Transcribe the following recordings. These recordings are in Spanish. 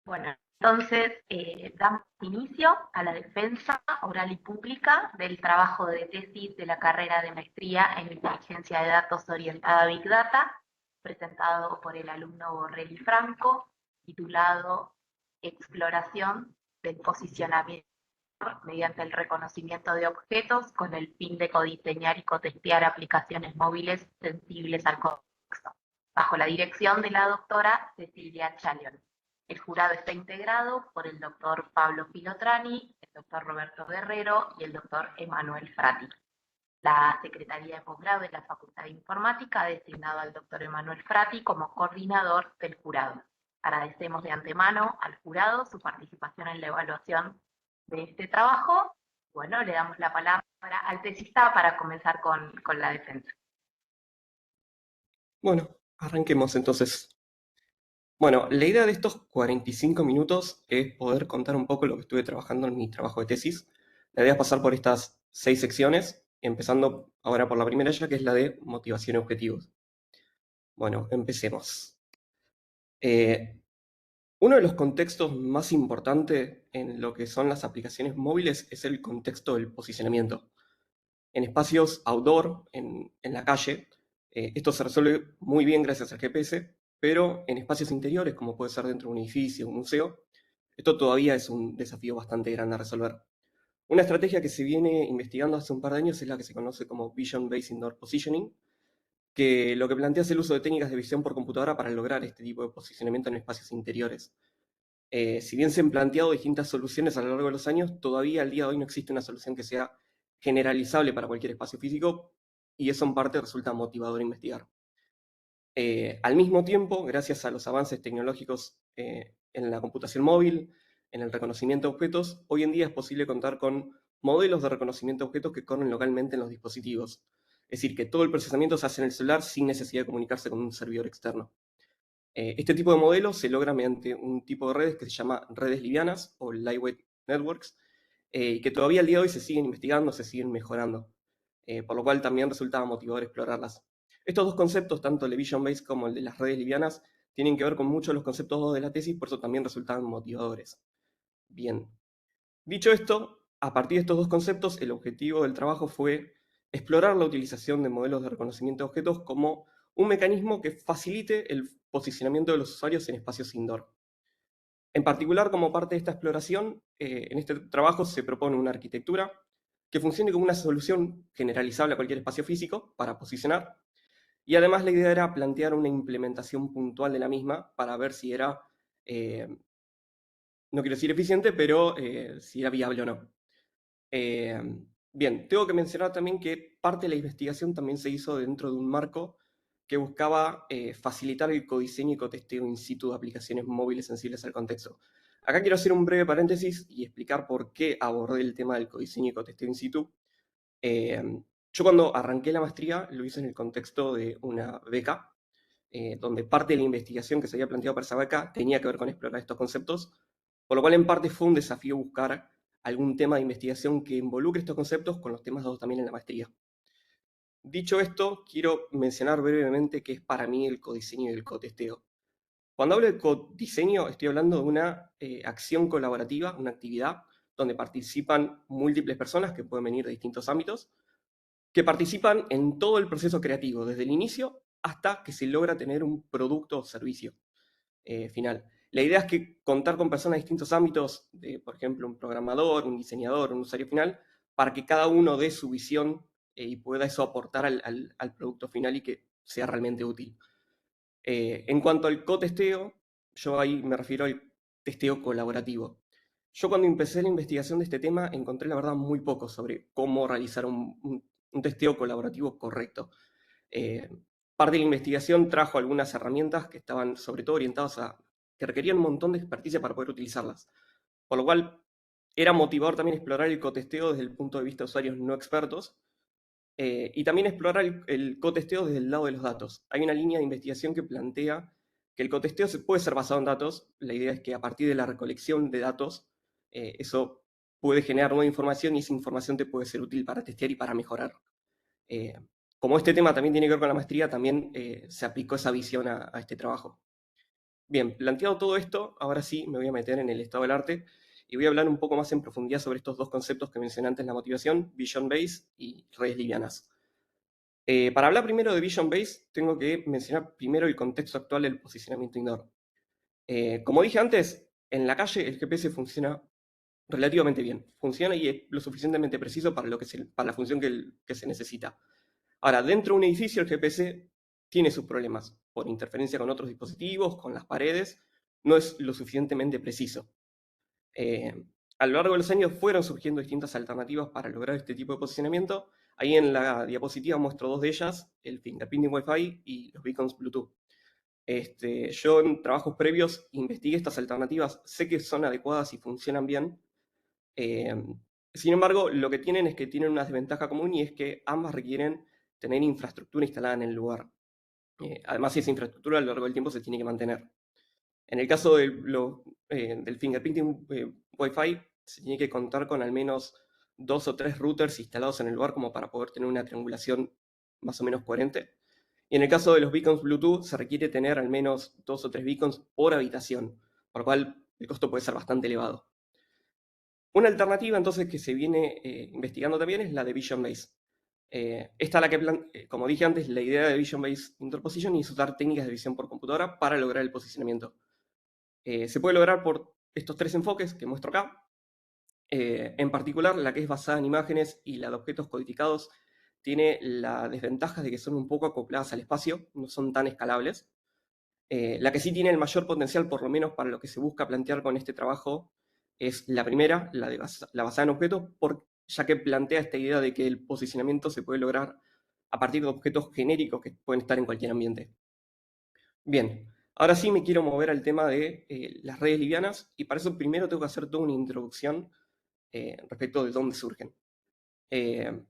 Bueno, entonces damos inicio a la defensa oral y pública del trabajo de tesis de la carrera de maestría en inteligencia de datos orientada a Big Data, presentado por el alumno Borrelli Franco, titulado Exploración del posicionamiento mediante el reconocimiento de objetos con el fin de codiseñar y cotestear aplicaciones móviles sensibles al contexto, bajo la dirección de la doctora Cecilia Chalion. El jurado está integrado por el doctor Pablo Filotrani, el doctor Roberto Guerrero y el doctor Emanuel Frati. La Secretaría de Posgrado de la Facultad de Informática ha designado al doctor Emanuel Frati como coordinador del jurado. Agradecemos de antemano al jurado su participación en la evaluación de este trabajo. Bueno, le damos la palabra al tesista para comenzar con la defensa. Bueno, arranquemos entonces. Bueno, la idea de estos 45 minutos es poder contar un poco lo que estuve trabajando en mi trabajo de tesis. La idea es pasar por estas 6 secciones, empezando ahora por la primera ya, que es la de motivación y objetivos. Bueno, empecemos. Uno de los contextos más importantes en lo que son las aplicaciones móviles es el contexto del posicionamiento. En espacios outdoor, en la calle, esto se resuelve muy bien gracias al GPS, pero en espacios interiores, como puede ser dentro de un edificio o un museo, esto todavía es un desafío bastante grande a resolver. Una estrategia que se viene investigando hace un par de años es la que se conoce como Vision Based Indoor Positioning, que lo que plantea es el uso de técnicas de visión por computadora para lograr este tipo de posicionamiento en espacios interiores. Si bien se han planteado distintas soluciones a lo largo de los años, todavía al día de hoy no existe una solución que sea generalizable para cualquier espacio físico, y eso en parte resulta motivador investigar. Al mismo tiempo, gracias a los avances tecnológicos en la computación móvil, en el reconocimiento de objetos, hoy en día es posible contar con modelos de reconocimiento de objetos que corren localmente en los dispositivos. Es decir, que todo el procesamiento se hace en el celular sin necesidad de comunicarse con un servidor externo. Este tipo de modelos se logra mediante un tipo de redes que se llama redes livianas o lightweight networks, y que todavía al día de hoy se siguen investigando, se siguen mejorando, por lo cual también resultaba motivador explorarlas. Estos dos conceptos, tanto el de Vision Based como el de las redes livianas, tienen que ver con muchos de los conceptos de la tesis, por eso también resultaban motivadores. Bien, dicho esto, a partir de estos dos conceptos, el objetivo del trabajo fue explorar la utilización de modelos de reconocimiento de objetos como un mecanismo que facilite el posicionamiento de los usuarios en espacios indoor. En particular, como parte de esta exploración, en este trabajo se propone una arquitectura que funcione como una solución generalizable a cualquier espacio físico para posicionar, y además la idea era plantear una implementación puntual de la misma para ver si era, no quiero decir eficiente, pero si era viable o no. Eh, Bien, tengo que mencionar también que parte de la investigación también se hizo dentro de un marco que buscaba facilitar el codiseño y cotesteo in situ de aplicaciones móviles sensibles al contexto. Acá quiero hacer un breve paréntesis y explicar por qué abordé el tema del codiseño y cotesteo in situ. Eh, yo cuando arranqué la maestría lo hice en el contexto de una beca, donde parte de la investigación que se había planteado para esa beca tenía que ver con explorar estos conceptos, por lo cual en parte fue un desafío buscar algún tema de investigación que involucre estos conceptos con los temas dados también en la maestría. Dicho esto, quiero mencionar brevemente qué es para mí el codiseño y el cotesteo. Cuando hablo de codiseño, estoy hablando de una acción colaborativa, una actividad donde participan múltiples personas que pueden venir de distintos ámbitos, que participan en todo el proceso creativo, desde el inicio hasta que se logra tener un producto o servicio final. La idea es que contar con personas de distintos ámbitos, por ejemplo, un programador, un diseñador, un usuario final, para que cada uno dé su visión y pueda eso aportar al producto final y que sea realmente útil. En cuanto al cotesteo, yo ahí me refiero al testeo colaborativo. Yo cuando empecé la investigación de este tema encontré la verdad muy poco sobre cómo realizar un testeo colaborativo correcto. Eh, Parte de la investigación trajo algunas herramientas que estaban sobre todo orientadas a que requerían un montón de experticia para poder utilizarlas. Por lo cual era motivador también explorar el cotesteo desde el punto de vista de usuarios no expertos, y también explorar el cotesteo desde el lado de los datos. Hay una línea de investigación que plantea que el cotesteo se puede ser basado en datos. La idea es que a partir de la recolección de datos, eso puede generar nueva información y esa información te puede ser útil para testear y para mejorar. Eh, Como este tema también tiene que ver con la maestría, también se aplicó esa visión a este trabajo. Bien, planteado todo esto, ahora sí me voy a meter en el estado del arte y voy a hablar un poco más en profundidad sobre estos dos conceptos que mencioné antes, la motivación, Vision Base y redes livianas. Para hablar primero de Vision Base, tengo que mencionar primero el contexto actual del posicionamiento indoor. Como dije antes, en la calle el GPS funciona relativamente bien. Funciona y es lo suficientemente preciso para, para la función que se necesita. Ahora, dentro de un edificio el GPS tiene sus problemas por interferencia con otros dispositivos, con las paredes, no es lo suficientemente preciso. A lo largo de los años fueron surgiendo distintas alternativas para lograr este tipo de posicionamiento. Ahí en la diapositiva muestro dos de ellas, el fingerprinting Wi-Fi y los beacons Bluetooth. Yo en trabajos previos investigué estas alternativas, sé que son adecuadas y funcionan bien. Eh, Sin embargo, lo que tienen es que tienen una desventaja común y es que ambas requieren tener infraestructura instalada en el lugar. Además, esa infraestructura a lo largo del tiempo se tiene que mantener. En el caso del fingerprinting Wi-Fi, se tiene que contar con al menos 2 o 3 routers instalados en el lugar como para poder tener una triangulación más o menos coherente. Y en el caso de los beacons Bluetooth, se requiere tener al menos 2 o 3 beacons por habitación, por lo cual el costo puede ser bastante elevado. Una alternativa entonces que se viene investigando también es la de Vision Base. Esta la que, como dije antes, la idea de Vision Base Interposition es usar técnicas de visión por computadora para lograr el posicionamiento. Se puede lograr por estos 3 enfoques que muestro acá. En particular, la que es basada en imágenes y la de objetos codificados tiene la desventaja de que son un poco acopladas al espacio, no son tan escalables. La que sí tiene el mayor potencial, por lo menos para lo que se busca plantear con este trabajo, es la primera, la basada en objetos, ya que plantea esta idea de que el posicionamiento se puede lograr a partir de objetos genéricos que pueden estar en cualquier ambiente. Bien, ahora sí me quiero mover al tema de las redes livianas y para eso primero tengo que hacer toda una introducción respecto de dónde surgen. Eh,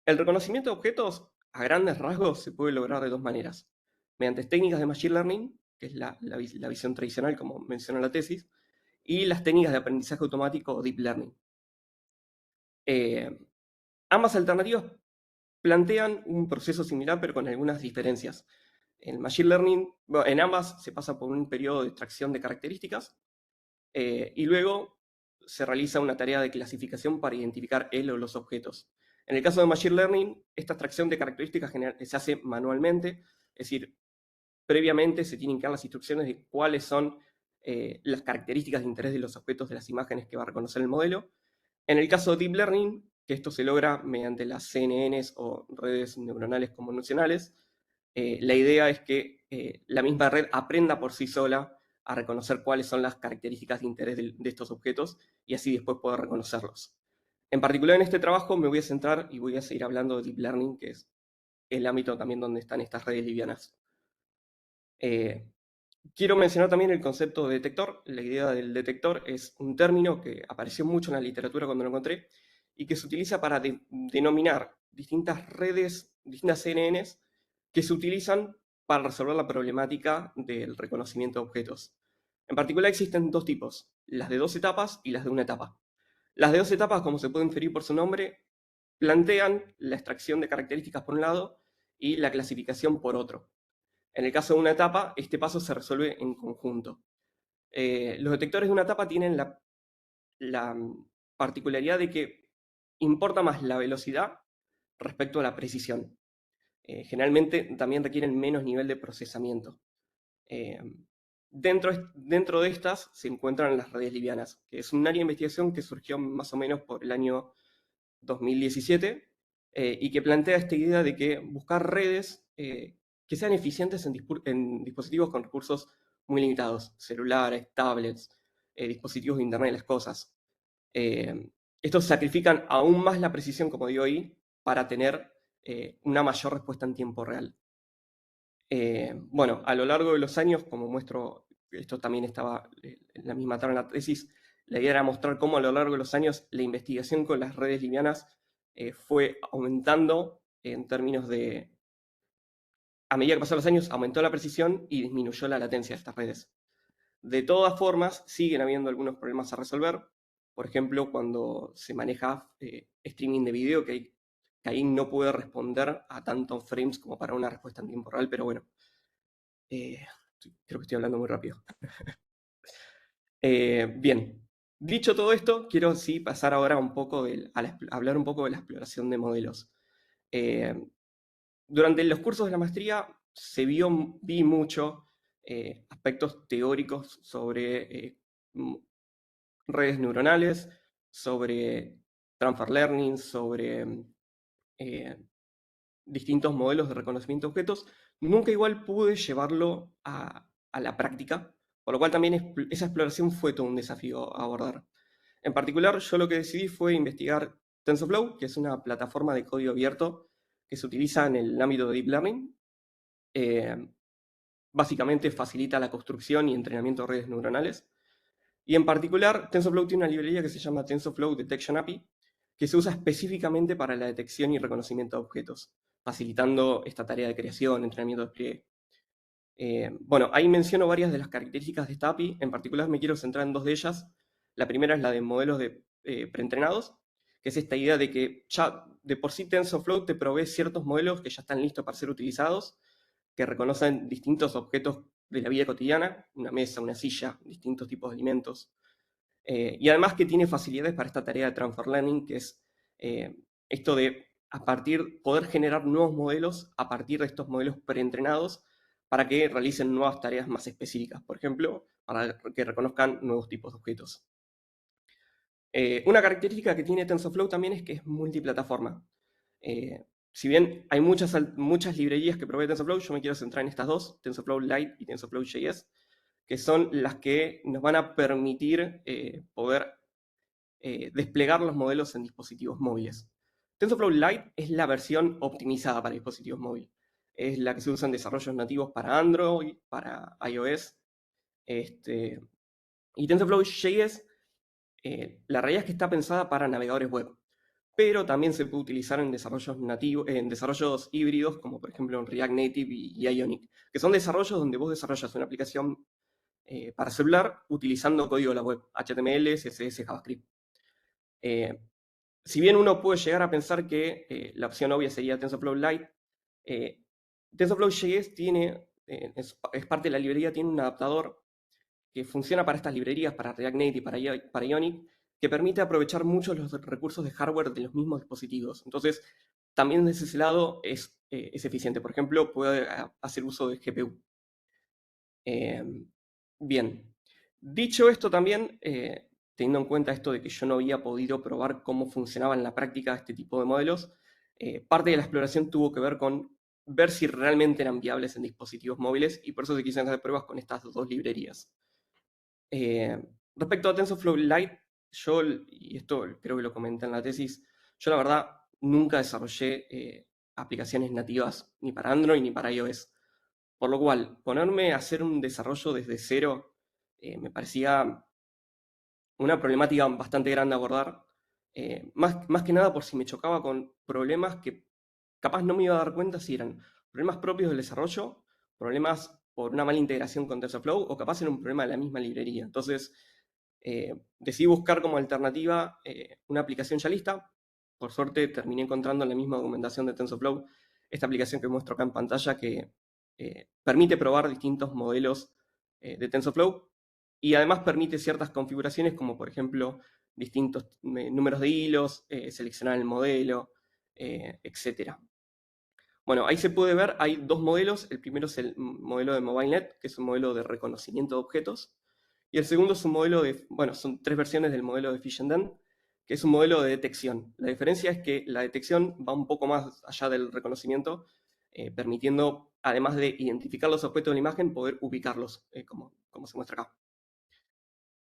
el reconocimiento de objetos a grandes rasgos se puede lograr de dos maneras. Mediante técnicas de Machine Learning, que es la visión tradicional, como menciona la tesis, y las técnicas de aprendizaje automático o Deep Learning. Eh, Ambas alternativas plantean un proceso similar, pero con algunas diferencias. En Machine Learning, bueno, en ambas se pasa por un periodo de extracción de características y luego se realiza una tarea de clasificación para identificar el o los objetos. En el caso de Machine Learning, esta extracción de características se hace manualmente, es decir, previamente se tienen que dar las instrucciones de cuáles son las características de interés de los objetos de las imágenes que va a reconocer el modelo. En el caso de Deep Learning, que esto se logra mediante las CNNs o redes neuronales convolucionales, la idea es que la misma red aprenda por sí sola a reconocer cuáles son las características de interés de estos objetos y así después poder reconocerlos. En particular en este trabajo me voy a centrar y voy a seguir hablando de Deep Learning, que es el ámbito también donde están estas redes livianas. Quiero mencionar también el concepto de detector. La idea del detector es un término que apareció mucho en la literatura cuando lo encontré y que se utiliza para denominar distintas redes, distintas CNNs que se utilizan para resolver la problemática del reconocimiento de objetos. En particular existen dos tipos, las de 2 etapas y las de una etapa. Las de 2 etapas, como se puede inferir por su nombre, plantean la extracción de características por un lado y la clasificación por otro. En el caso de una etapa, este paso se resuelve en conjunto. Los detectores de una etapa tienen la particularidad de que importa más la velocidad respecto a la precisión. Generalmente también requieren menos nivel de procesamiento. Eh, dentro de estas se encuentran las redes livianas, que es un área de investigación que surgió más o menos por el año 2017 y que plantea esta idea de que buscar redes que sean eficientes en dispositivos con recursos muy limitados, celulares, tablets, dispositivos de Internet de las cosas. Eh, Estos sacrifican aún más la precisión, como digo ahí, para tener una mayor respuesta en tiempo real. Bueno, a lo largo de los años, como muestro, esto también estaba en la misma tabla en la tesis, la idea era mostrar cómo a lo largo de los años la investigación con las redes livianas fue aumentando en términos de, a medida que pasaron los años, aumentó la precisión y disminuyó la latencia de estas redes. De todas formas, siguen habiendo algunos problemas a resolver. Por ejemplo, cuando se maneja streaming de video, que ahí no puede responder a tantos frames como para una respuesta en tiempo real, pero bueno, Creo que estoy hablando muy rápido. Bien, dicho todo esto, quiero sí pasar ahora un poco hablar un poco de la exploración de modelos. Eh, Durante los cursos de la maestría vi mucho aspectos teóricos sobre redes neuronales, sobre transfer learning, sobre eh, distintos modelos de reconocimiento de objetos. Nunca igual pude llevarlo a la práctica, por lo cual también esa exploración fue todo un desafío a abordar. En particular, yo lo que decidí fue investigar TensorFlow, que es una plataforma de código abierto que se utiliza en el ámbito de Deep Learning. Eh, Básicamente facilita la construcción y entrenamiento de redes neuronales. Y en particular, TensorFlow tiene una librería que se llama TensorFlow Detection API, que se usa específicamente para la detección y reconocimiento de objetos, facilitando esta tarea de creación, entrenamiento, despliegue. Bueno, ahí menciono varias de las características de esta API. En particular me quiero centrar en dos de ellas. La primera es la de modelos preentrenados, que es esta idea de que ya de por sí TensorFlow te provee ciertos modelos que ya están listos para ser utilizados, que reconocen distintos objetos de la vida cotidiana, una mesa, una silla, distintos tipos de alimentos. Y además que tiene facilidades para esta tarea de transfer learning, que es eh, esto de poder generar nuevos modelos a partir de estos modelos preentrenados para que realicen nuevas tareas más específicas, por ejemplo, para que reconozcan nuevos tipos de objetos. Una característica que tiene TensorFlow también es que es multiplataforma. Si bien hay muchas librerías que provee TensorFlow, yo me quiero centrar en estas dos, TensorFlow Lite y TensorFlow.js, que son las que nos van a permitir poder desplegar los modelos en dispositivos móviles. TensorFlow Lite es la versión optimizada para dispositivos móviles. Es la que se usa en desarrollos nativos para Android, para iOS. Y TensorFlow.js, la realidad es que está pensada para navegadores web, pero también se puede utilizar en desarrollos nativos, en desarrollos híbridos, como por ejemplo en React Native y Ionic, que son desarrollos donde vos desarrollas una aplicación para celular utilizando código de la web, HTML, CSS, JavaScript. Si bien uno puede llegar a pensar que la opción obvia sería TensorFlow Lite, TensorFlow.js es parte de la librería, tiene un adaptador que funciona para estas librerías, para React Native y para Ionic, que permite aprovechar muchos los recursos de hardware de los mismos dispositivos. Entonces, también desde ese lado es eficiente. Por ejemplo, puede hacer uso de GPU. Bien, dicho esto también, teniendo en cuenta esto de que yo no había podido probar cómo funcionaba en la práctica este tipo de modelos, parte de la exploración tuvo que ver con ver si realmente eran viables en dispositivos móviles y por eso se quisieron hacer pruebas con estas dos librerías. Respecto a TensorFlow Lite, y esto creo que lo comenté en la tesis, yo la verdad nunca desarrollé aplicaciones nativas ni para Android ni para iOS. Por lo cual, ponerme a hacer un desarrollo desde cero me parecía una problemática bastante grande a abordar, más que nada por si me chocaba con problemas que capaz no me iba a dar cuenta si eran problemas propios del desarrollo, problemas por una mala integración con TensorFlow o capaz era un problema de la misma librería. Entonces, decidí buscar como alternativa una aplicación ya lista. Por suerte terminé encontrando en la misma documentación de TensorFlow esta aplicación que muestro acá en pantalla que permite probar distintos modelos de TensorFlow y además permite ciertas configuraciones como por ejemplo distintos números de hilos, seleccionar el modelo, etc. Bueno, ahí se puede ver, hay dos modelos. El primero es el modelo de MobileNet, que es un modelo de reconocimiento de objetos. Y el segundo es un modelo bueno, son tres versiones del modelo de Fish and Dan, que es un modelo de detección. La diferencia es que la detección va un poco más allá del reconocimiento, permitiendo, además de identificar los objetos de la imagen, poder ubicarlos, como se muestra acá.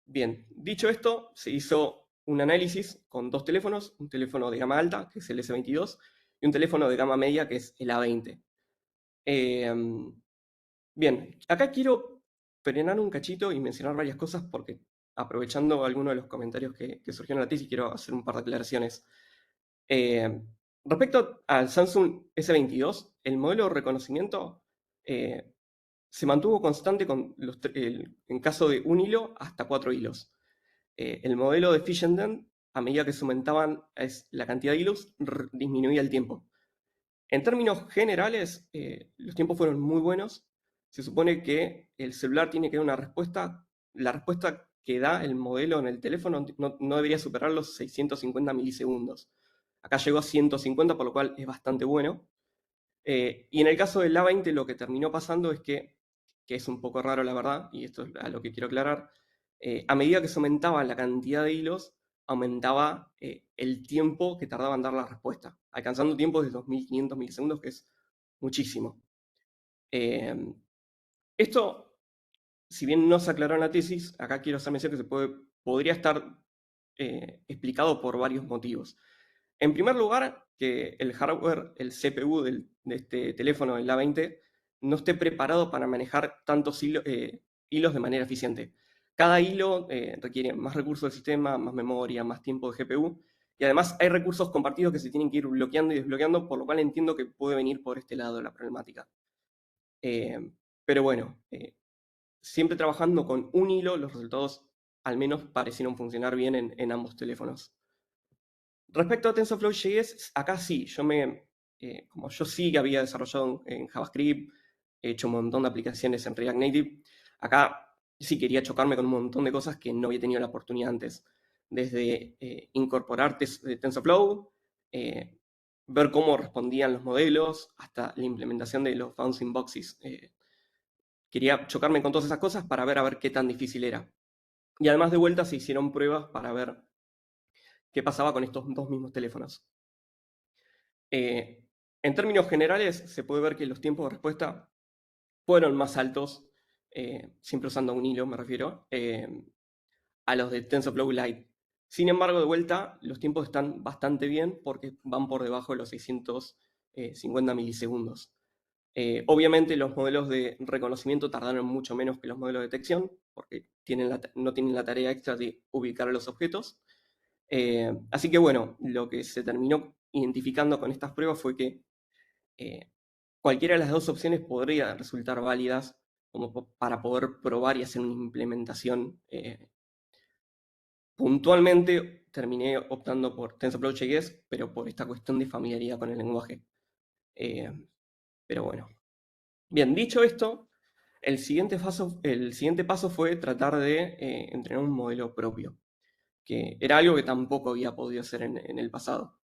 Bien, dicho esto, se hizo un análisis con dos teléfonos, un teléfono de gama alta, que es el S22, y un teléfono de gama media, que es el A20. Bien, acá quiero frenar un cachito y mencionar varias cosas porque aprovechando algunos de los comentarios que surgieron en la tesis, quiero hacer un par de aclaraciones. Eh, Respecto al Samsung S22, el modelo de reconocimiento se mantuvo constante en caso de un hilo hasta 4 hilos. El modelo de Fish and Dan, a medida que se aumentaban la cantidad de hilos, disminuía el tiempo. En términos generales, los tiempos fueron muy buenos. se supone que el celular tiene que dar una respuesta, la respuesta que da el modelo en el teléfono no debería superar los 650 milisegundos. Acá llegó a 150, por lo cual es bastante bueno. Y en el caso del A20 lo que terminó pasando es que es un poco raro la verdad, y esto es a lo que quiero aclarar, a medida que se aumentaba la cantidad de hilos, aumentaba el tiempo que tardaba en dar la respuesta, alcanzando tiempos de 2500 milisegundos, que es muchísimo. Esto, si bien no se aclaró en la tesis, acá quiero hacer mención que podría estar explicado por varios motivos. En primer lugar, que el hardware, el CPU de este teléfono, el A20, no esté preparado para manejar tantos hilos de manera eficiente. Cada hilo requiere más recursos del sistema, más memoria, más tiempo de GPU, y además hay recursos compartidos que se tienen que ir bloqueando y desbloqueando, por lo cual entiendo que puede venir por este lado la problemática. Pero bueno, siempre trabajando con un hilo, los resultados al menos parecieron funcionar bien en ambos teléfonos. Respecto a TensorFlow.js, acá sí, como yo sí que había desarrollado en JavaScript, he hecho un montón de aplicaciones en React Native, acá sí quería chocarme con un montón de cosas que no había tenido la oportunidad antes. Desde incorporar TensorFlow, ver cómo respondían los modelos, hasta la implementación de los bouncing boxes. Quería chocarme con todas esas cosas para ver a ver qué tan difícil era. Y además de vuelta se hicieron pruebas para ver qué pasaba con estos dos mismos teléfonos. En términos generales, se puede ver que los tiempos de respuesta fueron más altos, siempre usando un hilo me refiero, a los de TensorFlow Lite. Sin embargo, de vuelta, los tiempos están bastante bien porque van por debajo de los 650 milisegundos. Obviamente los modelos de reconocimiento tardaron mucho menos que los modelos de detección porque no tienen la tarea extra de ubicar a los objetos. Así que bueno, lo que se terminó identificando con estas pruebas fue que cualquiera de las dos opciones podría resultar válidas como para poder probar y hacer una implementación. Puntualmente terminé optando por TensorFlow.js, pero por esta cuestión de familiaridad con el lenguaje. Pero bueno. Bien, dicho esto, el siguiente paso fue tratar de entrenar un modelo propio, que era algo que tampoco había podido hacer en el pasado.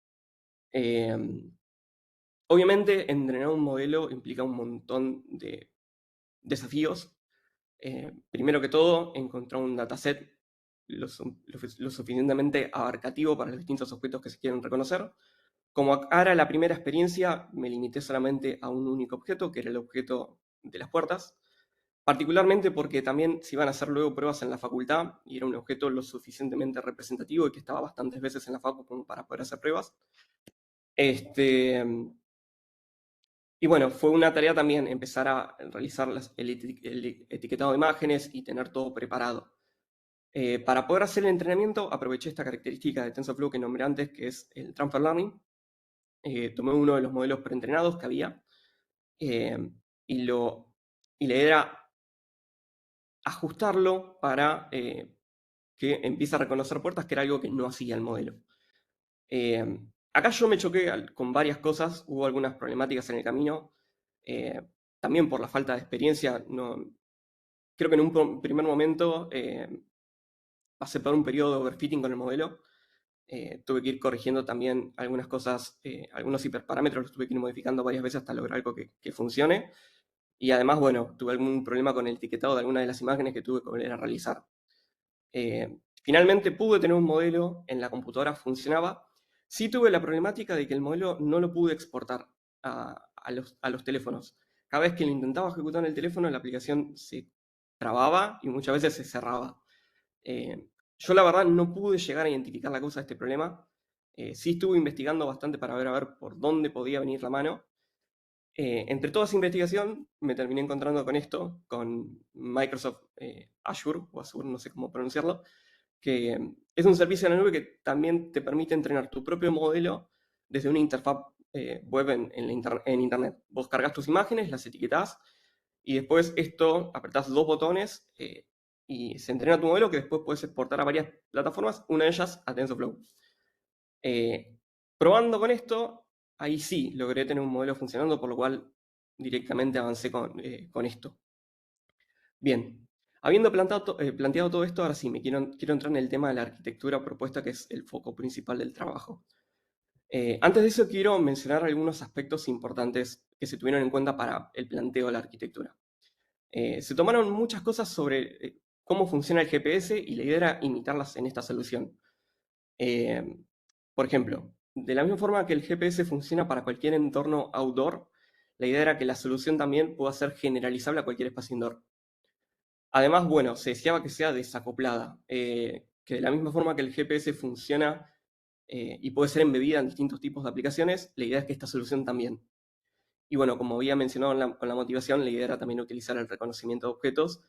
Obviamente, entrenar un modelo implica un montón de desafíos. Primero que todo, encontrar un dataset lo suficientemente abarcativo para los distintos objetos que se quieren reconocer. Como era la primera experiencia, me limité solamente a un único objeto, que era el objeto de las puertas, particularmente porque también se iban a hacer luego pruebas en la facultad y era un objeto lo suficientemente representativo y que estaba bastantes veces en la facu como para poder hacer pruebas. Y bueno, fue una tarea también empezar a realizar el etiquetado de imágenes y tener todo preparado. Para poder hacer el entrenamiento, aproveché esta característica de TensorFlow que nombré antes, que es el Transfer Learning. Tomé uno de los modelos preentrenados que había y la idea era ajustarlo para que empiece a reconocer puertas, que era algo que no hacía el modelo. Acá yo me choqué con varias cosas, hubo algunas problemáticas en el camino, también por la falta de experiencia. Creo que en un primer momento pasé por un periodo de overfitting con el modelo, tuve que ir corrigiendo también algunas cosas, algunos hiperparámetros los tuve que ir modificando varias veces hasta lograr algo que funcione, y además, bueno, tuve algún problema con el etiquetado de algunas de las imágenes que tuve que volver a realizar. Finalmente pude tener un modelo, en la computadora funcionaba. Sí tuve la problemática de que el modelo no lo pude exportar a los teléfonos. Cada vez que lo intentaba ejecutar en el teléfono, la aplicación se trababa y muchas veces se cerraba. Yo la verdad no pude llegar a identificar la causa de este problema. Sí estuve investigando bastante para ver a ver por dónde podía venir la mano. Entre toda esa investigación me terminé encontrando con esto, con Microsoft Azure, o Azure, no sé cómo pronunciarlo, que es un servicio en la nube que también te permite entrenar tu propio modelo desde una interfaz web en Internet. Vos cargas tus imágenes, las etiquetás y después apretás dos botones y se entrena tu modelo que después puedes exportar a varias plataformas, una de ellas a TensorFlow. Probando con esto, ahí sí logré tener un modelo funcionando, por lo cual directamente avancé con esto. Bien, habiendo planteado todo esto, ahora sí, quiero entrar en el tema de la arquitectura propuesta, que es el foco principal del trabajo. Antes de eso, quiero mencionar algunos aspectos importantes que se tuvieron en cuenta para el planteo de la arquitectura. Se tomaron muchas cosas sobre cómo funciona el GPS y la idea era imitarlas en esta solución. Eh, por ejemplo, de la misma forma que el GPS funciona para cualquier entorno outdoor, la idea era que la solución también pueda ser generalizable a cualquier espacio indoor. Además, bueno, se deseaba que sea desacoplada, que de la misma forma que el GPS funciona y puede ser embebida en distintos tipos de aplicaciones, la idea es que esta solución también. Y bueno, como había mencionado con la motivación, la idea era también utilizar el reconocimiento de objetos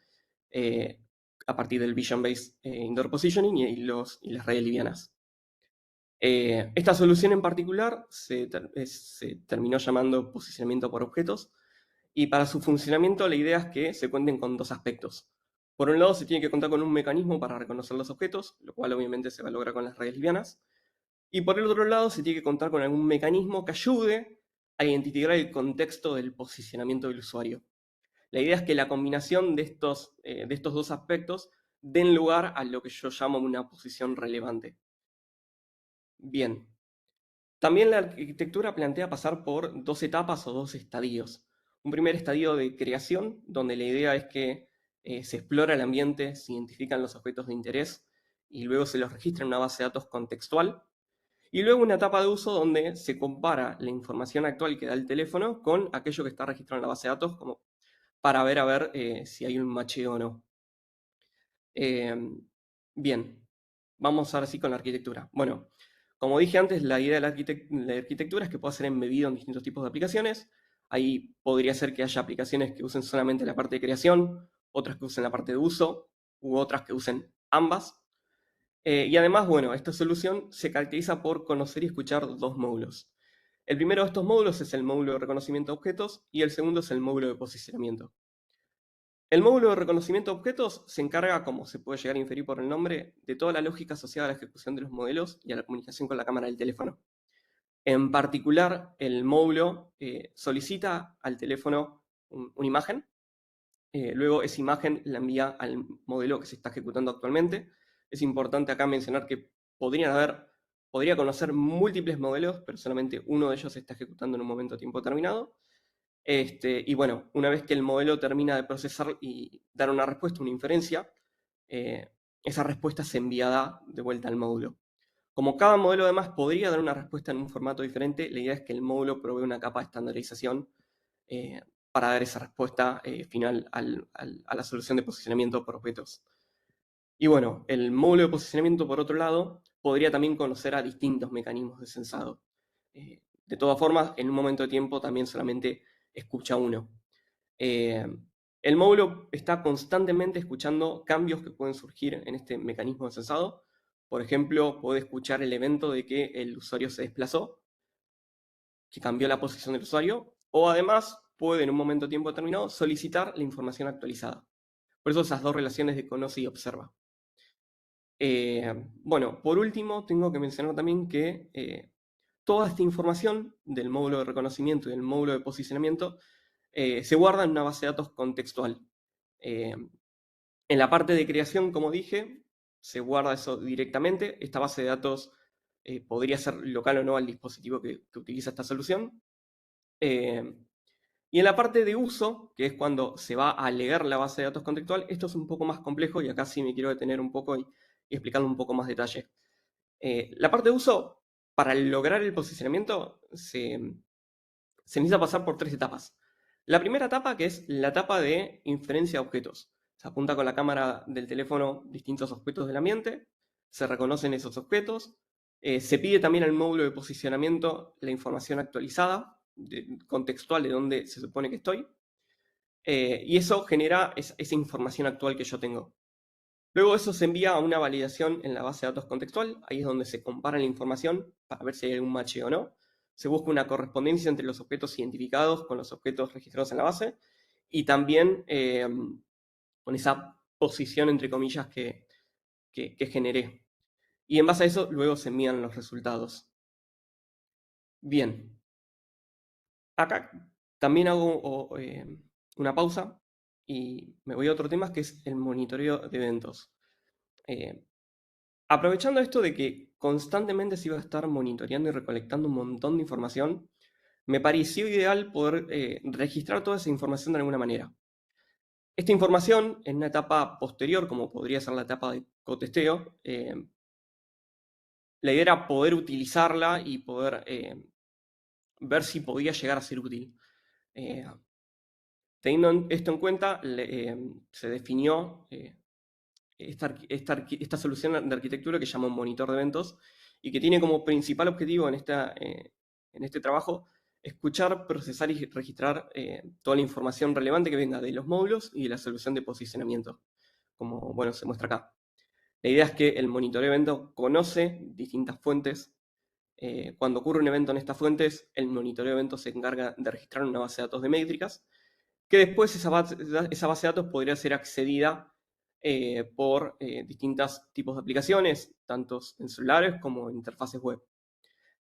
eh, a partir del Vision Based Indoor Positioning y las redes livianas. Esta solución en particular se terminó llamando posicionamiento por objetos, y para su funcionamiento la idea es que se cuenten con dos aspectos. Por un lado, se tiene que contar con un mecanismo para reconocer los objetos, lo cual obviamente se va a lograr con las redes livianas. Y por el otro lado, se tiene que contar con algún mecanismo que ayude a identificar el contexto del posicionamiento del usuario. La idea es que la combinación de estos dos aspectos den lugar a lo que yo llamo una posición relevante. Bien, también la arquitectura plantea pasar por dos etapas o dos estadios. Un primer estadio de creación, donde la idea es que se explora el ambiente, se identifican los objetos de interés y luego se los registra en una base de datos contextual. Y luego una etapa de uso donde se compara la información actual que da el teléfono con aquello que está registrado en la base de datos, como para ver si hay un macheo o no. Eh, bien, vamos ahora sí con la arquitectura. Bueno, como dije antes, la idea de la arquitectura es que pueda ser embebido en distintos tipos de aplicaciones. Ahí podría ser que haya aplicaciones que usen solamente la parte de creación, otras que usen la parte de uso, u otras que usen ambas. Y además, bueno, esta solución se caracteriza por conocer y escuchar dos módulos. El primero de estos módulos es el módulo de reconocimiento de objetos y el segundo es el módulo de posicionamiento. El módulo de reconocimiento de objetos se encarga, como se puede llegar a inferir por el nombre, de toda la lógica asociada a la ejecución de los modelos y a la comunicación con la cámara del teléfono. En particular, el módulo solicita al teléfono una imagen, luego esa imagen la envía al modelo que se está ejecutando actualmente. Es importante acá mencionar que podría conocer múltiples modelos, pero solamente uno de ellos se está ejecutando en un momento de tiempo determinado. Y bueno, una vez que el modelo termina de procesar y dar una respuesta, una inferencia, eh, esa respuesta se enviada de vuelta al módulo. Como cada modelo además podría dar una respuesta en un formato diferente, la idea es que el módulo provee una capa de estandarización eh, para dar esa respuesta final a la solución de posicionamiento por objetos. Y bueno, el módulo de posicionamiento, por otro lado, podría también conocer a distintos mecanismos de sensado. De todas formas, en un momento de tiempo también solamente escucha uno. Eh, el módulo está constantemente escuchando cambios que pueden surgir en este mecanismo de sensado. Por ejemplo, puede escuchar el evento de que el usuario se desplazó, que cambió la posición del usuario, o además puede en un momento de tiempo determinado solicitar la información actualizada. Por eso esas dos relaciones de conoce y observa. Bueno, por último, tengo que mencionar también que toda esta información del módulo de reconocimiento y del módulo de posicionamiento se guarda en una base de datos contextual. Eh, en la parte de creación, como dije, se guarda eso directamente. Esta base de datos podría ser local o no al dispositivo que utiliza esta solución. Eh, y en la parte de uso, que es cuando se va a leer la base de datos contextual, esto es un poco más complejo y acá sí me quiero detener un poco y explicarlo un poco más detalle. La parte de uso, para lograr el posicionamiento, se necesita pasar por tres etapas. La primera etapa, que es la etapa de inferencia de objetos. Se apunta con la cámara del teléfono distintos objetos del ambiente, se reconocen esos objetos, se pide también al módulo de posicionamiento la información actualizada, contextual de dónde se supone que estoy, y eso genera esa información actual que yo tengo. Luego eso se envía a una validación en la base de datos contextual, ahí es donde se compara la información para ver si hay algún match o no. Se busca una correspondencia entre los objetos identificados con los objetos registrados en la base y también con esa posición, entre comillas, que generé. Y en base a eso, luego se envían los resultados. Bien, acá también hago una pausa y me voy a otro tema que es el monitoreo de eventos. Eh, Aprovechando esto de que constantemente se iba a estar monitoreando y recolectando un montón de información, me pareció ideal poder registrar toda esa información de alguna manera. Esta información, en una etapa posterior, como podría ser la etapa de cotesteo, la idea era poder utilizarla y poder ver si podía llegar a ser útil. Eh, Teniendo esto en cuenta, se definió esta solución de arquitectura que llama un monitor de eventos y que tiene como principal objetivo en este trabajo escuchar, procesar y registrar toda la información relevante que venga de los módulos y de la solución de posicionamiento, como bueno, se muestra acá. La idea es que el monitor de evento conoce distintas fuentes. Cuando ocurre un evento en estas fuentes, el monitoreo de eventos se encarga de registrar una base de datos de métricas, que después esa base de datos podría ser accedida por distintos tipos de aplicaciones, tanto en celulares como en interfaces web.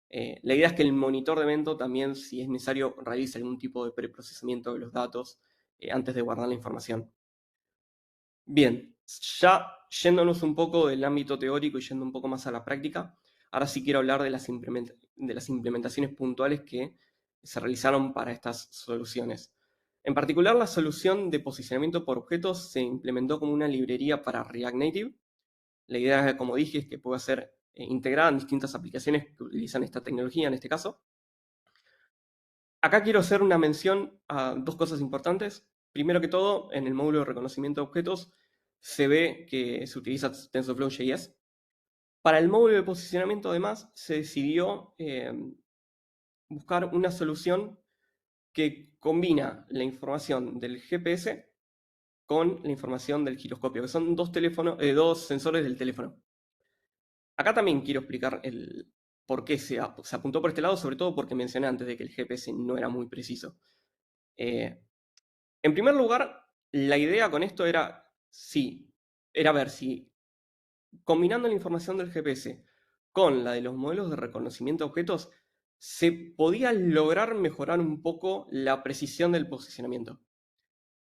La idea es que el monitor de evento también, si es necesario, realice algún tipo de preprocesamiento de los datos antes de guardar la información. Bien, ya yéndonos un poco del ámbito teórico y yendo un poco más a la práctica, ahora sí quiero hablar de las implementaciones puntuales que se realizaron para estas soluciones. En particular, la solución de posicionamiento por objetos se implementó como una librería para React Native. La idea, como dije, es que pueda ser integrada en distintas aplicaciones que utilizan esta tecnología en este caso. Acá quiero hacer una mención a dos cosas importantes. Primero que todo, en el módulo de reconocimiento de objetos se ve que se utiliza TensorFlow.js. Para el módulo de posicionamiento, además, se decidió buscar una solución que combina la información del GPS con la información del giroscopio, que son dos sensores del teléfono. Acá también quiero explicar el por qué se apuntó por este lado, sobre todo porque mencioné antes de que el GPS no era muy preciso. En primer lugar, la idea con esto era ver si combinando la información del GPS con la de los modelos de reconocimiento de objetos, se podía lograr mejorar un poco la precisión del posicionamiento.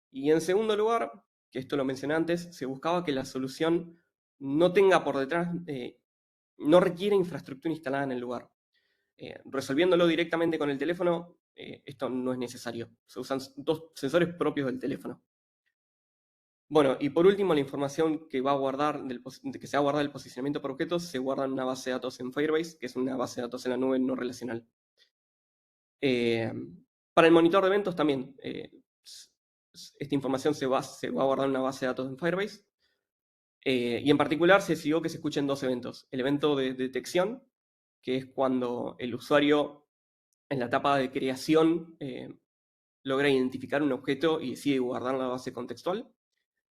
Y en segundo lugar, que esto lo mencioné antes, se buscaba que la solución no tenga por detrás, no requiere infraestructura instalada en el lugar. Resolviéndolo directamente con el teléfono, esto no es necesario. Se usan dos sensores propios del teléfono. Bueno, y por último, la información que que se va a guardar del posicionamiento por objetos se guarda en una base de datos en Firebase, que es una base de datos en la nube no relacional. Para el monitor de eventos también, esta información se va a guardar en una base de datos en Firebase. Y en particular se decidió que se escuchen dos eventos. El evento de detección, que es cuando el usuario en la etapa de creación logra identificar un objeto y decide guardar la base contextual.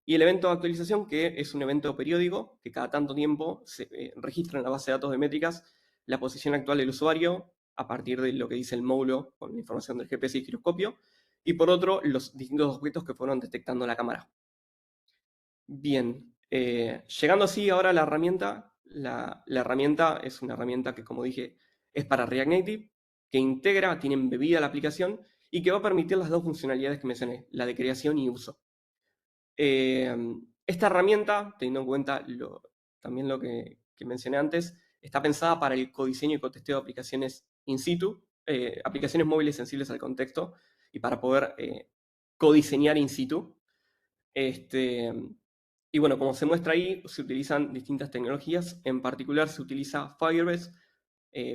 Y el evento de actualización, que es un evento periódico que cada tanto tiempo se registra en la base de datos de métricas la posición actual del usuario a partir de lo que dice el módulo con la información del GPS y giroscopio, y por otro, los distintos objetos que fueron detectando la cámara. Bien, llegando así ahora a la herramienta, la herramienta es una herramienta que, como dije, es para React Native, que integra, tiene embebida la aplicación y que va a permitir las dos funcionalidades que mencioné, la de creación y uso. Esta herramienta, teniendo en cuenta también lo que mencioné antes, está pensada para el codiseño y cotesteo de aplicaciones in situ, aplicaciones móviles sensibles al contexto, y para poder codiseñar in situ. Y bueno, como se muestra ahí, se utilizan distintas tecnologías. En particular, se utiliza Firebase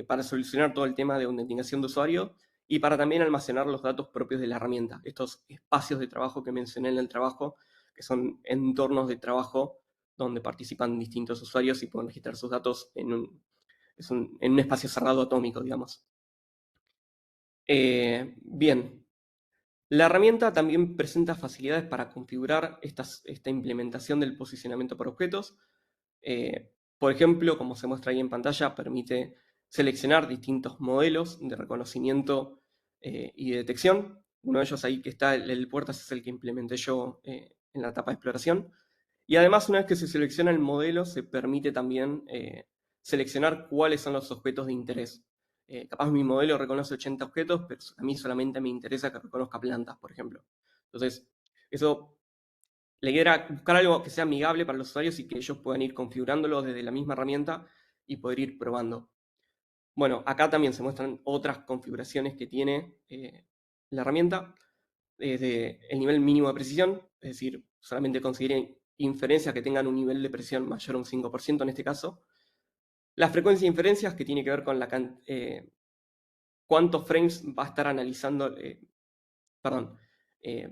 para solucionar todo el tema de autenticación de usuario y para también almacenar los datos propios de la herramienta. Estos espacios de trabajo que mencioné en el trabajo, que son entornos de trabajo donde participan distintos usuarios y pueden registrar sus datos en un espacio cerrado atómico, digamos. Bien, la herramienta también presenta facilidades para configurar esta implementación del posicionamiento por objetos. Por ejemplo, como se muestra ahí en pantalla, permite seleccionar distintos modelos de reconocimiento y de detección. Uno de ellos ahí que está, el puertas, es el que implementé yo en la etapa de exploración. Y además, una vez que se selecciona el modelo, se permite también seleccionar cuáles son los objetos de interés. Capaz mi modelo reconoce 80 objetos, pero a mí solamente me interesa que reconozca plantas, por ejemplo. Entonces, eso La idea era buscar algo que sea amigable para los usuarios y que ellos puedan ir configurándolo desde la misma herramienta y poder ir probando. Bueno, acá también se muestran otras configuraciones que tiene la herramienta, desde el nivel mínimo de precisión, es decir, solamente conseguir inferencias que tengan un nivel de precisión mayor a un 5% en este caso. La frecuencia de inferencias, que tiene que ver con cuántos frames va a estar analizando, perdón, eh,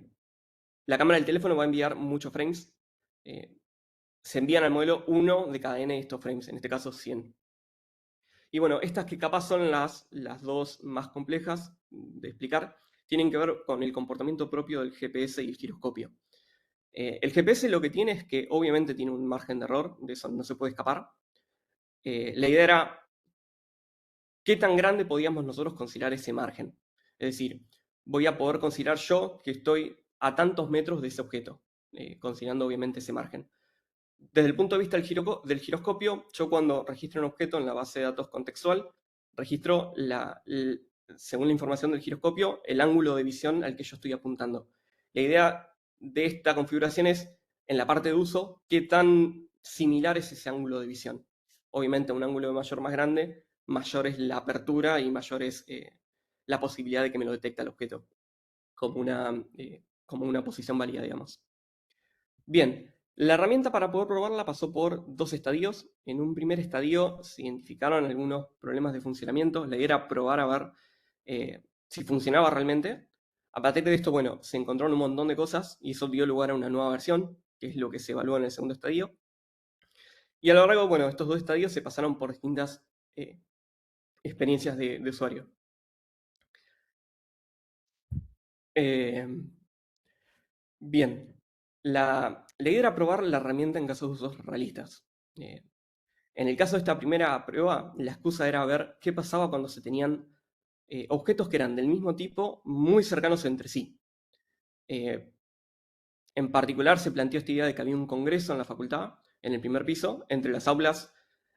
la cámara del teléfono va a enviar muchos frames, se envían al modelo 1 de cada n de estos frames, en este caso 100. Y bueno, estas que capaz son las dos más complejas de explicar, tienen que ver con el comportamiento propio del GPS y el giroscopio. El GPS lo que tiene es que obviamente tiene un margen de error, de eso no se puede escapar. La idea era qué tan grande podíamos nosotros considerar ese margen. Es decir, voy a poder considerar yo que estoy a tantos metros de ese objeto, considerando obviamente ese margen. Desde el punto de vista del giroscopio, yo cuando registro un objeto en la base de datos contextual, registro, según la información del giroscopio, el ángulo de visión al que yo estoy apuntando. La idea de esta configuración es, en la parte de uso, qué tan similar es ese ángulo de visión. Obviamente, un ángulo de mayor más grande, mayor es la apertura y mayor es la posibilidad de que me lo detecte el objeto, como una posición válida, digamos. Bien, la herramienta para poder probarla pasó por dos estadios. En un primer estadio se identificaron algunos problemas de funcionamiento. La idea era probar a ver si funcionaba realmente. A partir de esto, bueno, se encontraron un montón de cosas y eso dio lugar a una nueva versión, que es lo que se evalúa en el segundo estadio. Y a lo largo, bueno, estos dos estadios se pasaron por distintas experiencias de usuario. Eh, bien, la idea era probar la herramienta en casos de usos realistas. En el caso de esta primera prueba, la excusa era ver qué pasaba cuando se tenían objetos que eran del mismo tipo, muy cercanos entre sí. En particular, se planteó esta idea de que había un congreso en la facultad, en el primer piso, entre las aulas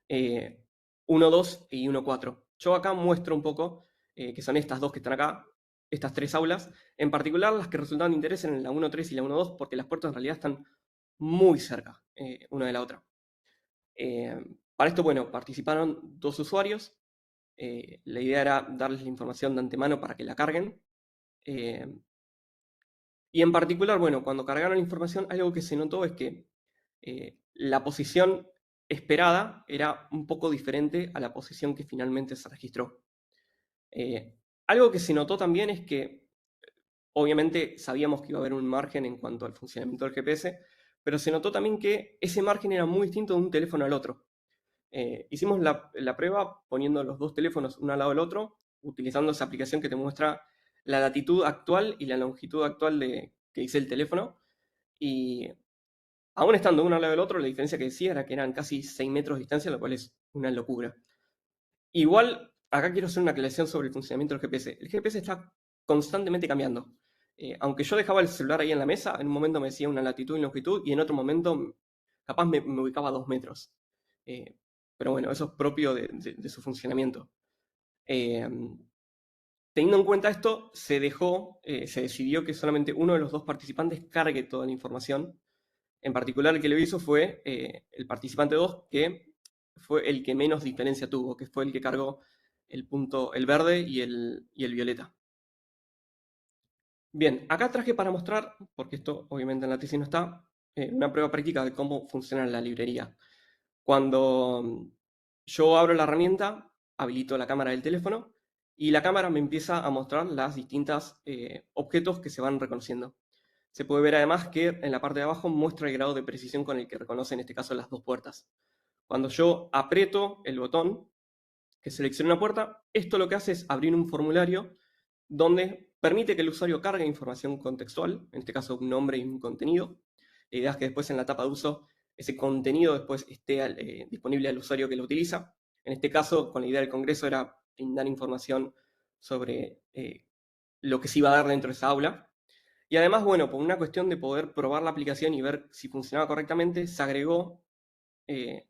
1.2 y 1.4. Yo acá muestro un poco que son estas dos que están acá, estas tres aulas, en particular las que resultaban de interés en la 1.3 y la 1.2, porque las puertas en realidad están muy cerca una de la otra. Para esto, bueno, participaron dos usuarios. La idea era darles la información de antemano para que la carguen. Y en particular, bueno, cuando cargaron la información, algo que se notó es que la posición esperada era un poco diferente a la posición que finalmente se registró. Algo que se notó también es que, obviamente, sabíamos que iba a haber un margen en cuanto al funcionamiento del GPS, pero se notó también que ese margen era muy distinto de un teléfono al otro. Hicimos la prueba poniendo los dos teléfonos uno al lado del otro, utilizando esa aplicación que te muestra la latitud actual y la longitud actual que dice el teléfono. Y aún estando uno al lado del otro, la diferencia que decía era que eran casi 6 metros de distancia, lo cual es una locura. Igual, acá quiero hacer una aclaración sobre el funcionamiento del GPS. El GPS está constantemente cambiando. Aunque yo dejaba el celular ahí en la mesa, en un momento me decía una latitud y longitud, y en otro momento capaz me ubicaba a 2 metros. Eh, pero bueno, eso es propio de su funcionamiento. Teniendo en cuenta esto, se decidió que solamente uno de los dos participantes cargue toda la información. En particular, el que lo hizo fue el participante 2, que fue el que menos diferencia tuvo, que fue el que cargó el verde y el violeta. Bien, acá traje para mostrar, porque esto obviamente en la tesis no está, una prueba práctica de cómo funciona la librería. Cuando yo abro la herramienta, habilito la cámara del teléfono y la cámara me empieza a mostrar las distintas objetos que se van reconociendo. Se puede ver además que en la parte de abajo muestra el grado de precisión con el que reconoce en este caso las dos puertas. Cuando yo aprieto el botón que selecciona una puerta, esto lo que hace es abrir un formulario donde permite que el usuario cargue información contextual, en este caso un nombre y un contenido. La idea es que después en la etapa de uso ese contenido después esté disponible al usuario que lo utiliza. En este caso, con la idea del congreso era brindar información sobre lo que se iba a dar dentro de esa aula. Y además, bueno, por una cuestión de poder probar la aplicación y ver si funcionaba correctamente, se agregó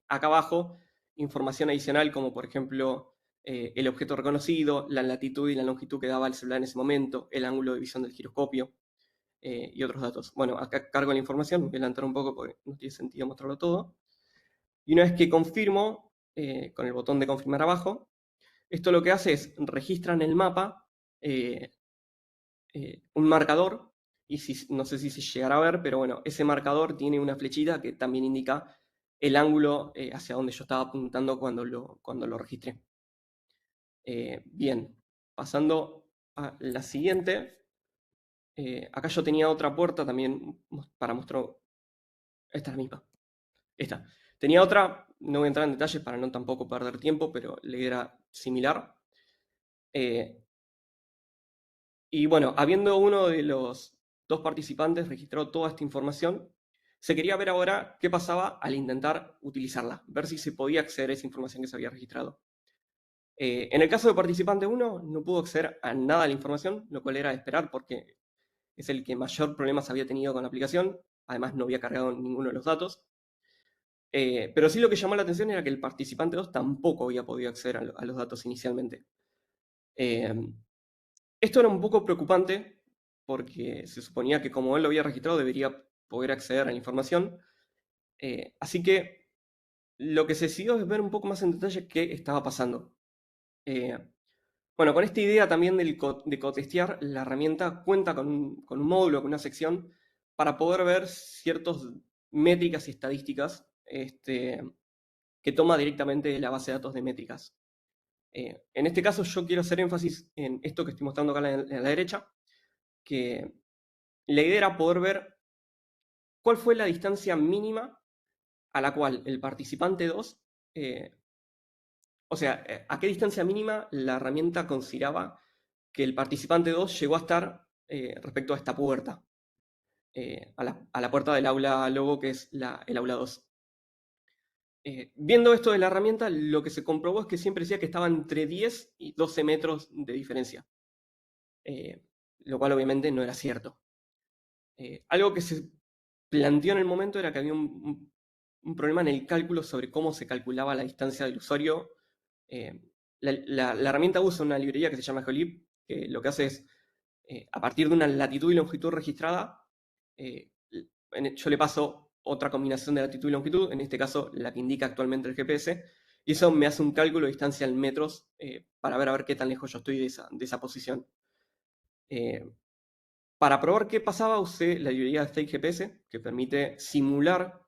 acá abajo información adicional como por ejemplo el objeto reconocido, la latitud y la longitud que daba el celular en ese momento, el ángulo de visión del giroscopio. y otros datos. Bueno, acá cargo la información, voy a adelantar un poco porque no tiene sentido mostrarlo todo. Y una vez que confirmo, con el botón de confirmar abajo, esto lo que hace es registra en el mapa eh, un marcador, y no sé si se llegará a ver, pero bueno, ese marcador tiene una flechita que también indica el ángulo hacia donde yo estaba apuntando cuando lo registré. Bien, pasando a la siguiente. Acá yo tenía otra puerta también para mostrar. Esta es la misma. Esta. Tenía otra, no voy a entrar en detalles para no tampoco perder tiempo, pero le era similar. Eh, y bueno, habiendo uno de los dos participantes registrado toda esta información, se quería ver ahora qué pasaba al intentar utilizarla, ver si se podía acceder a esa información que se había registrado. En el caso de participante 1, no pudo acceder a nada de la información, lo cual era de esperar porque es el que mayor problemas había tenido con la aplicación. Además, no había cargado ninguno de los datos. Pero sí lo que llamó la atención era que el participante 2 tampoco había podido acceder a los datos inicialmente. Eh, Esto era un poco preocupante porque se suponía que como él lo había registrado debería poder acceder a la información. Así que lo que se decidió es ver un poco más en detalle qué estaba pasando. Eh, bueno, con esta idea también de cotestear, la herramienta cuenta con un módulo, con una sección, para poder ver ciertas métricas y estadísticas que toma directamente de la base de datos de métricas. En este caso yo quiero hacer énfasis en esto que estoy mostrando acá a la derecha, que la idea era poder ver cuál fue la distancia mínima a la cual el participante 2, o sea, a qué distancia mínima la herramienta consideraba que el participante 2 llegó a estar respecto a esta puerta, a la puerta del aula logo que es el aula 2. Viendo esto de la herramienta, lo que se comprobó es que siempre decía que estaba entre 10 y 12 metros de diferencia, lo cual obviamente no era cierto. Algo que se planteó en el momento era que había un problema en el cálculo sobre cómo se calculaba la distancia del usuario. Eh, la herramienta usa una librería que se llama Geolib, que lo que hace es, a partir de una latitud y longitud registrada, yo le paso otra combinación de latitud y longitud, en este caso la que indica actualmente el GPS, y eso me hace un cálculo de distancia en metros para ver a ver qué tan lejos yo estoy de esa posición. Para probar qué pasaba, usé la librería de Stake GPS, que permite simular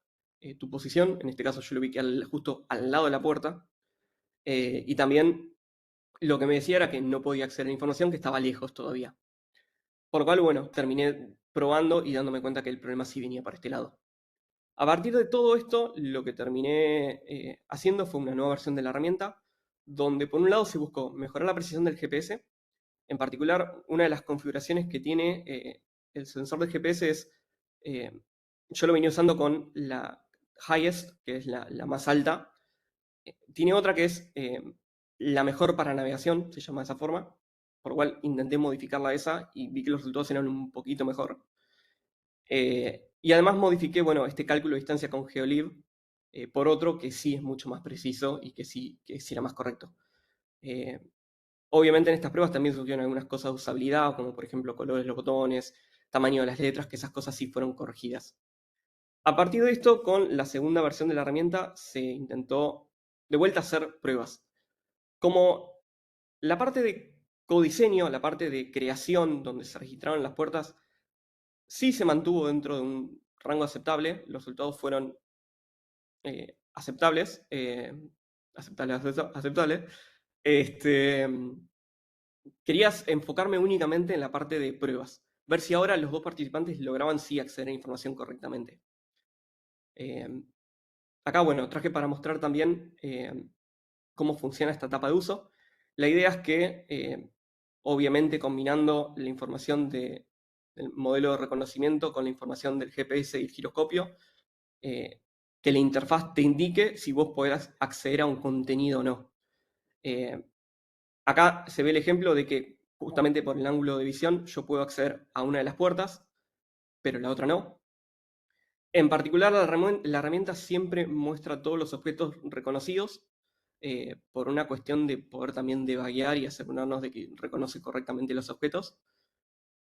tu posición. En este caso yo lo ubiqué justo al lado de la puerta. Y también lo que me decía era que no podía acceder a la información, que estaba lejos todavía. Por lo cual, bueno, terminé probando y dándome cuenta que el problema sí venía para este lado. A partir de todo esto, lo que terminé haciendo fue una nueva versión de la herramienta, donde por un lado se buscó mejorar la precisión del GPS. En particular, una de las configuraciones que tiene el sensor de GPS es, eh, yo lo venía usando con la highest, que es la más alta. Tiene otra que es la mejor para navegación, se llama de esa forma, por lo cual intenté modificarla a esa y vi que los resultados eran un poquito mejor. Y además modifiqué, bueno, este cálculo de distancia con Geolib por otro que sí es mucho más preciso y que sí era más correcto. Eh, Obviamente en estas pruebas también surgieron algunas cosas de usabilidad, como por ejemplo colores de los botones, tamaño de las letras, que esas cosas sí fueron corregidas. A partir de esto, con la segunda versión de la herramienta, se intentó de vuelta hacer pruebas. Como la parte de codiseño, la parte de creación, donde se registraron las puertas, sí se mantuvo dentro de un rango aceptable, los resultados fueron aceptables, aceptables. Este, Querías enfocarme únicamente en la parte de pruebas, ver si ahora los dos participantes lograban sí acceder a información correctamente. Eh, Acá, bueno, traje para mostrar también cómo funciona esta etapa de uso. La idea es que, obviamente, combinando la información del modelo de reconocimiento con la información del GPS y el giroscopio, que la interfaz te indique si vos podrás acceder a un contenido o no. Eh, Acá se ve el ejemplo de que justamente por el ángulo de visión yo puedo acceder a una de las puertas, pero la otra no. En particular, la herramienta siempre muestra todos los objetos reconocidos por una cuestión de poder también debuguear y asegurarnos de que reconoce correctamente los objetos.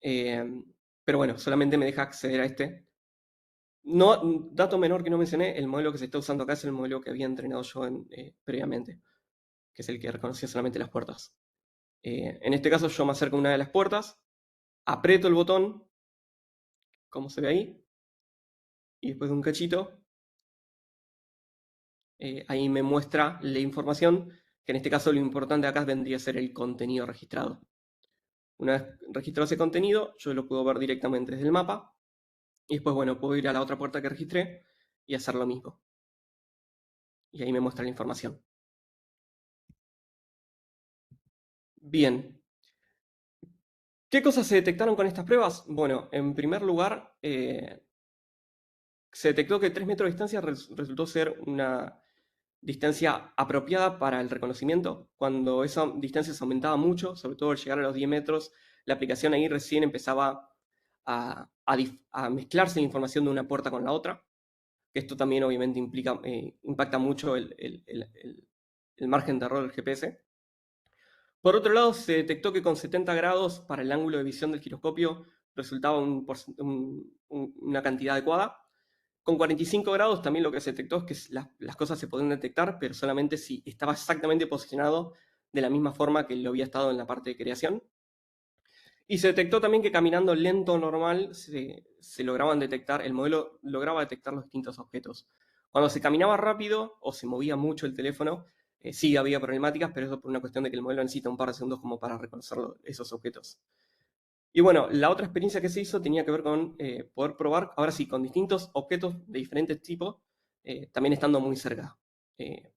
Eh, pero bueno, solamente me deja acceder a este. No, dato menor que no mencioné, el modelo que se está usando acá es el modelo que había entrenado yo previamente, que es el que reconocía solamente las puertas. En este caso yo me acerco a una de las puertas, aprieto el botón, como se ve ahí, y después de un cachito, ahí me muestra la información, que en este caso lo importante acá vendría a ser el contenido registrado. Una vez registrado ese contenido, yo lo puedo ver directamente desde el mapa, y después, bueno, puedo ir a la otra puerta que registré y hacer lo mismo. Y ahí me muestra la información. Bien. ¿Qué cosas se detectaron con estas pruebas? Bueno, en primer lugar, se detectó que 3 metros de distancia resultó ser una distancia apropiada para el reconocimiento. Cuando esa distancia se aumentaba mucho, sobre todo al llegar a los 10 metros, la aplicación ahí recién empezaba a mezclarse la información de una puerta con la otra. Esto también obviamente impacta mucho el margen de error del GPS. Por otro lado, se detectó que con 70 grados para el ángulo de visión del giroscopio resultaba una cantidad adecuada. Con 45 grados también lo que se detectó es que las cosas se podían detectar, pero solamente si estaba exactamente posicionado de la misma forma que lo había estado en la parte de creación. Y se detectó también que caminando lento o normal se lograban detectar, el modelo lograba detectar los distintos objetos. Cuando se caminaba rápido o se movía mucho el teléfono, sí había problemáticas, pero eso por una cuestión de que el modelo necesita un par de segundos como para reconocer esos objetos. Y bueno, la otra experiencia que se hizo tenía que ver con poder probar, ahora sí, con distintos objetos de diferentes tipos, también estando muy cerca. Eh,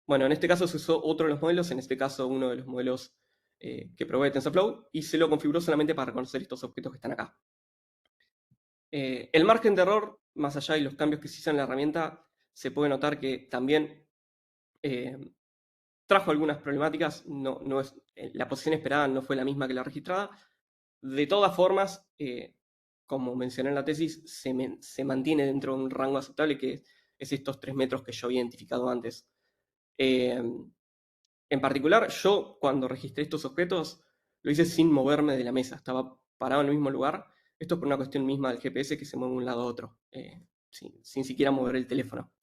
bueno, en este caso se usó otro de los modelos, en este caso uno de los modelos que provee TensorFlow, y se lo configuró solamente para reconocer estos objetos que están acá. El margen de error, más allá de los cambios que se hicieron en la herramienta, se puede notar que también eh, trajo algunas problemáticas. La posición esperada no fue la misma que la registrada. De todas formas, como mencioné en la tesis, se mantiene dentro de un rango aceptable que es estos 3 metros que yo había identificado antes. Eh, en particular, yo cuando registré estos objetos lo hice sin moverme de la mesa, estaba parado en el mismo lugar. Esto es por una cuestión misma del GPS que se mueve de un lado a otro, sin siquiera mover el teléfono.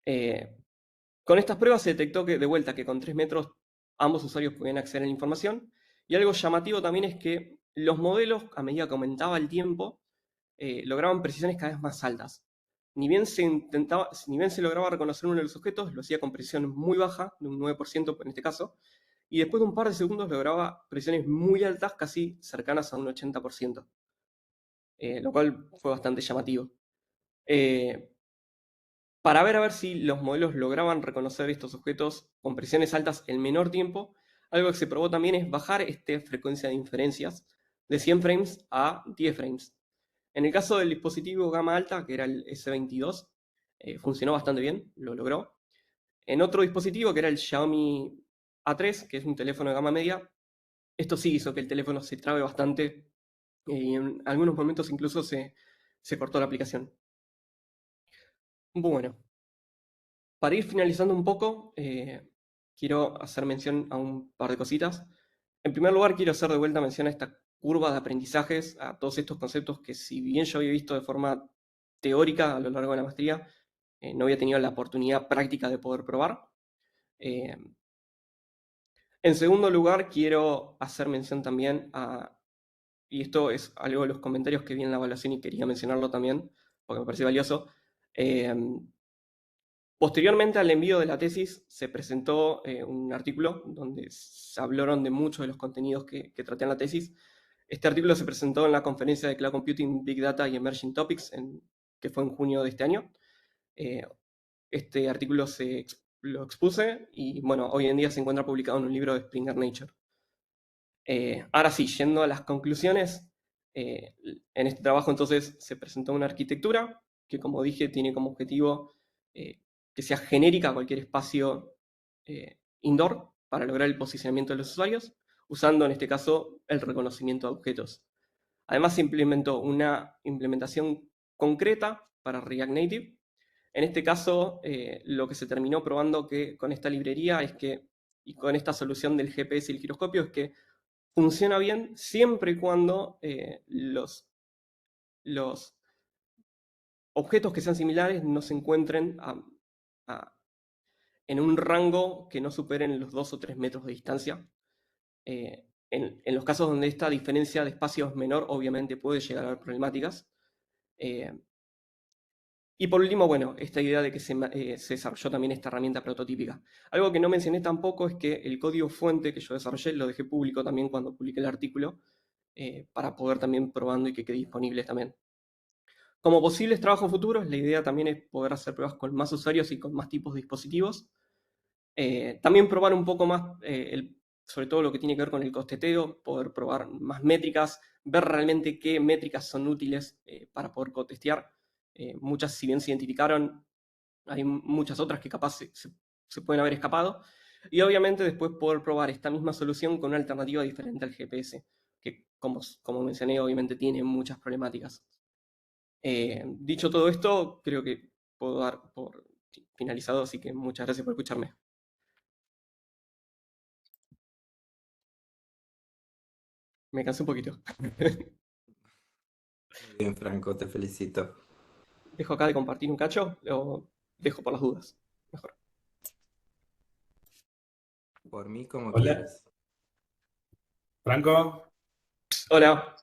Eh, con estas pruebas se detectó que, de vuelta, que con 3 metros ambos usuarios podían acceder a la información. Y algo llamativo también es que los modelos, a medida que aumentaba el tiempo, lograban precisiones cada vez más altas. Ni bien se lograba reconocer uno de los objetos, lo hacía con precisión muy baja, de un 9% en este caso, y después de un par de segundos lograba precisiones muy altas, casi cercanas a un 80%, lo cual fue bastante llamativo. Eh, para ver a ver si los modelos lograban reconocer estos objetos con presiones altas en menor tiempo, algo que se probó también es bajar esta frecuencia de inferencias de 100 frames a 10 frames. En el caso del dispositivo gama alta, que era el S22, funcionó bastante bien, lo logró. En otro dispositivo, que era el Xiaomi A3, que es un teléfono de gama media, esto sí hizo que el teléfono se trabe bastante y en algunos momentos incluso se cortó la aplicación. Bueno, para ir finalizando un poco, quiero hacer mención a un par de cositas. En primer lugar, quiero hacer de vuelta mención a esta curva de aprendizajes, a todos estos conceptos que si bien yo había visto de forma teórica a lo largo de la maestría, no había tenido la oportunidad práctica de poder probar. Eh, en segundo lugar, quiero hacer mención también y esto es algo de los comentarios que vi en la evaluación y quería mencionarlo también, porque me parece valioso. eh, Posteriormente al envío de la tesis se presentó un artículo donde se hablaron de muchos de los contenidos que traté en la tesis. Este artículo se presentó en la conferencia de Cloud Computing, Big Data y Emerging Topics, que fue en junio de este año. Eh, este artículo lo expuse y bueno, hoy en día se encuentra publicado en un libro de Springer Nature. Ahora sí, yendo a las conclusiones, en este trabajo entonces se presentó una arquitectura que, como dije, tiene como objetivo que sea genérica a cualquier espacio indoor para lograr el posicionamiento de los usuarios, usando en este caso el reconocimiento de objetos. Además se implementó una implementación concreta para React Native. En este caso, lo que se terminó probando que con esta librería es que, y con esta solución del GPS y el giroscopio, es que funciona bien siempre y cuando los objetos que sean similares no se encuentren en un rango que no superen los 2 o 3 metros de distancia. En los casos donde esta diferencia de espacio es menor, obviamente puede llegar a haber problemáticas. Y por último, bueno, esta idea de que se desarrolló también esta herramienta prototípica. Algo que no mencioné tampoco es que el código fuente que yo desarrollé lo dejé público también cuando publiqué el artículo, para poder también probando y que quede disponible también. Como posibles trabajos futuros, la idea también es poder hacer pruebas con más usuarios y con más tipos de dispositivos. También probar un poco más, sobre todo lo que tiene que ver con el costeteo, poder probar más métricas, ver realmente qué métricas son útiles para poder cotestear. Muchas, si bien se identificaron, hay muchas otras que capaz se pueden haber escapado. Y obviamente después poder probar esta misma solución con una alternativa diferente al GPS, que como mencioné, obviamente tiene muchas problemáticas. Dicho todo esto, creo que puedo dar por finalizado, así que muchas gracias por escucharme. Me cansé un poquito. Muy bien, Franco, te felicito. Dejo acá de compartir un cacho, lo dejo por las dudas. Mejor. Por mí, como Hola, quieras. Franco. Hola.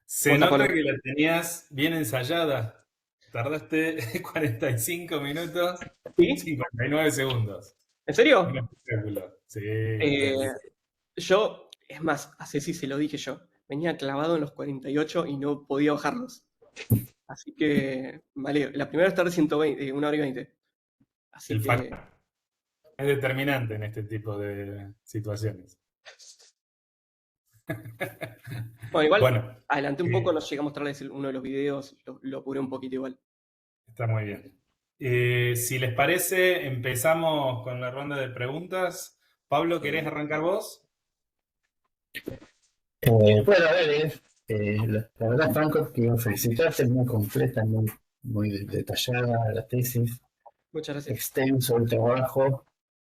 Se ¿Cómo estás, nota Pablo? que la tenías bien ensayada. Tardaste 45 minutos, ¿Sí? 59 segundos. ¿En Un serio? espectáculo. Sí. Yo, es más, a Ceci se lo dije yo, venía clavado en los 48 y no podía bajarlos. Así que, vale, la primera vez tardé 120, 1 hora y 20. Así El que, factor es determinante en este tipo de situaciones. bueno, igual, Bueno, adelanté un poco, no llegué a mostrarles uno de los videos, lo apuré un poquito igual. está muy bien. Si les parece, empezamos con la ronda de preguntas. Pablo, ¿querés arrancar vos? Bueno, a ver, la verdad, Franco, quiero felicitarte, muy completa, muy detallada la tesis, Muchas gracias. extenso el trabajo,